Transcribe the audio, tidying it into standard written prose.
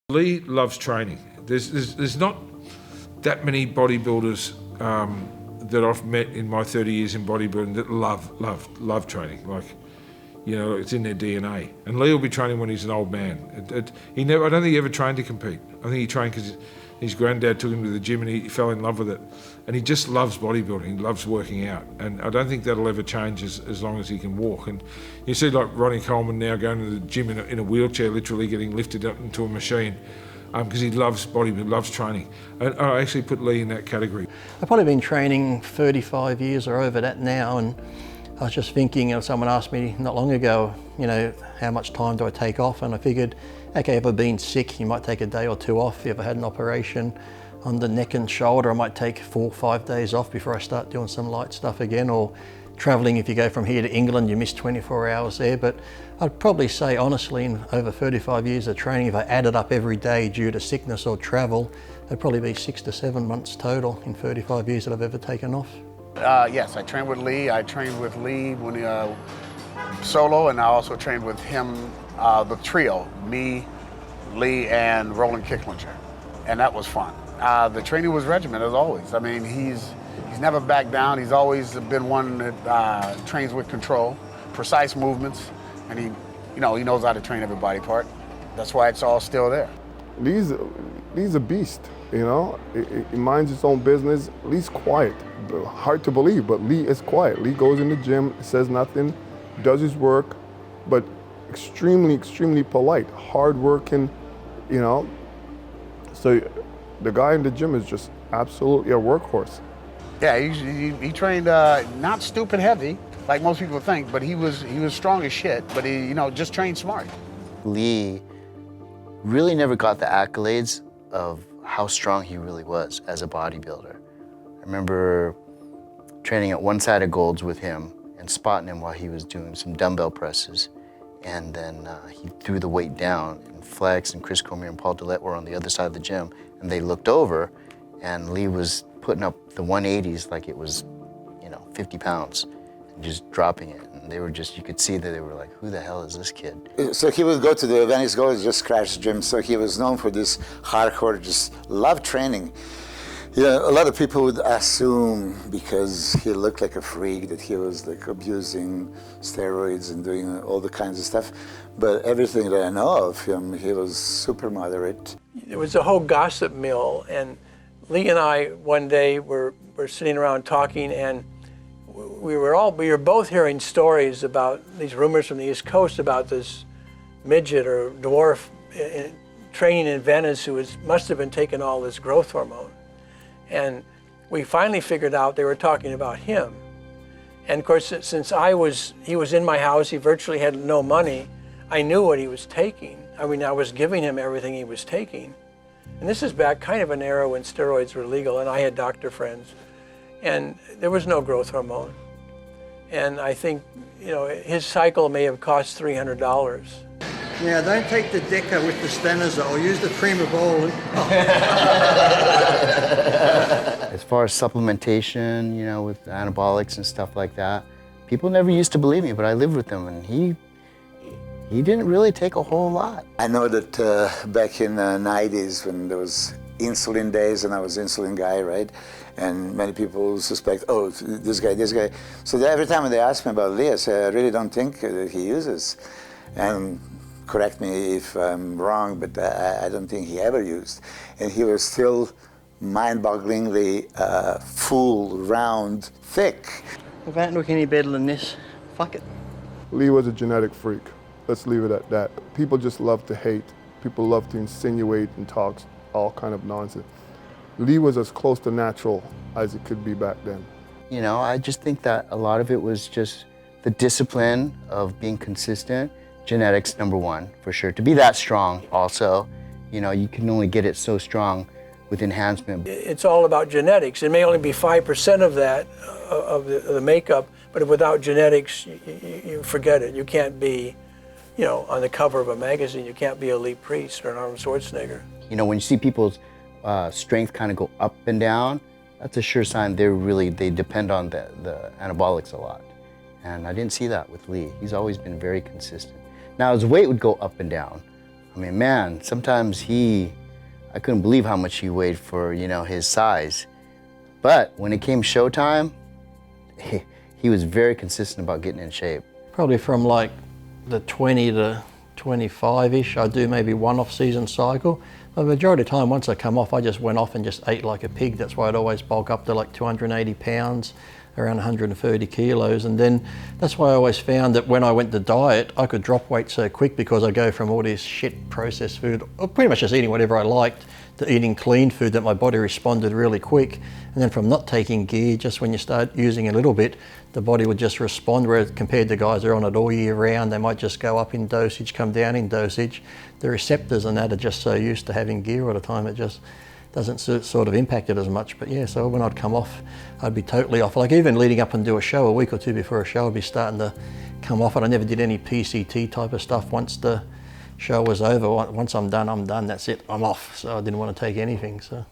Lee loves training. There's not that many bodybuilders that I've met in my 30 years in bodybuilding that love training. Like, you know, it's in their DNA. And Lee will be training when he's an old man. I don't think he ever trained to compete. I think he trained because his granddad took him to the gym and he fell in love with it. And he just loves bodybuilding, he loves working out. And I don't think that'll ever change as long as he can walk. And you see like Ronnie Coleman now going to the gym in a wheelchair, literally getting lifted up into a machine, because he loves bodybuilding, loves training. And I actually put Lee in that category. I've probably been training 35 years or over that now, and I was just thinking, someone asked me not long ago, how much time do I take off? And I figured, okay, if I've been sick, you might take a day or two off. If I had an operation on the neck and shoulder, I might take 4 or 5 days off before I start doing some light stuff again, or traveling. If you go from here to England, you miss 24 hours there. But I'd probably say, honestly, in over 35 years of training, if I added up every day due to sickness or travel, it'd probably be 6 to 7 months total in 35 years that I've ever taken off. Yes, I trained with Lee. I trained with Lee when solo, and I also trained with him, the trio, me, Lee, and Roland Kicklinger, and that was fun. The training was regimented as always. I mean, he's never backed down. He's always been one that trains with control, precise movements, and he knows how to train every body part. That's why it's all still there. Lee's a beast, He minds his own business. Lee's quiet. Hard to believe, but Lee is quiet. Lee goes in the gym, says nothing, does his work, but extremely polite, hardworking, So the guy in the gym is just absolutely a workhorse. Yeah, he trained not stupid heavy, like most people think, but he was strong as shit, but he just trained smart. Lee really never got the accolades of how strong he really was as a bodybuilder. I remember training at one side of Gold's with him and spotting him while he was doing some dumbbell presses, and then he threw the weight down, and Flex and Chris Cormier and Paul Dillette were on the other side of the gym, and they looked over, and Lee was putting up the 180s like it was, 50 pounds, and just dropping it. And they were you could see that they were like, who the hell is this kid? So he would go to the Venice Gold, just crash gym. So he was known for this hardcore, just love training. A lot of people would assume because he looked like a freak that he was like abusing steroids and doing all the kinds of stuff. But everything that I know of him, he was super moderate. It was a whole gossip mill, and Lee and I one day were sitting around talking, and we were both hearing stories about these rumors from the East Coast about this midget or dwarf training in Venice who must have been taking all this growth hormone. And we finally figured out they were talking about him. And of course, since he was in my house, he virtually had no money, I knew what he was taking. I mean, I was giving him everything he was taking. And this is back kind of an era when steroids were legal, and I had doctor friends. And there was no growth hormone. And I think, his cycle may have cost $300. Yeah, don't take the Deca with the stanozol. Use the Primabol. As far as supplementation, with anabolics and stuff like that, people never used to believe me, but I lived with him, and he didn't really take a whole lot. I know that back in the 90s when there was insulin days and I was insulin guy, right? And many people suspect, oh, this guy. So every time they ask me about Lee, I say, I really don't think that he uses. And correct me if I'm wrong, but I don't think he ever used. And he was still mind-bogglingly full, round, thick. If I don't look any better than this, fuck it. Lee was a genetic freak. Let's leave it at that. People just love to hate. People love to insinuate and talk all kind of nonsense. Lee was as close to natural as it could be back then. I just think that a lot of it was just the discipline of being consistent. Genetics, number one, for sure. To be that strong also, you can only get it so strong with enhancement. It's all about genetics. It may only be 5% of that, of the makeup, but without genetics, you forget it. You can't be, on the cover of a magazine, you can't be a Lee Priest or an Arnold Schwarzenegger. When you see people's strength kind of go up and down, that's a sure sign they depend on the anabolics a lot. And I didn't see that with Lee. He's always been very consistent. Now his weight would go up and down, I mean, man, sometimes I couldn't believe how much he weighed for, you know, his size. But when it came showtime, he was very consistent about getting in shape. Probably from like the 20 to 25-ish, I do maybe one off-season cycle. But the majority of the time, once I come off, I just went off and just ate like a pig. That's why I'd always bulk up to like 280 pounds, around 130 kilos. And then that's why I always found that when I went to diet, I could drop weight so quick because I go from all this shit processed food, or pretty much just eating whatever I liked, to eating clean food that my body responded really quick. And then from not taking gear, just when you start using a little bit, the body would just respond, whereas compared to guys who are on it all year round, they might just go up in dosage, come down in dosage. The receptors and that are just so used to having gear all the time, it just doesn't sort of impact it as much. But yeah, so when I'd come off, I'd be totally off. Like even leading up and do a show, a week or two before a show, I'd be starting to come off it. I never did any PCT type of stuff. Once the show was over, once I'm done, that's it, I'm off. So I didn't want to take anything, so.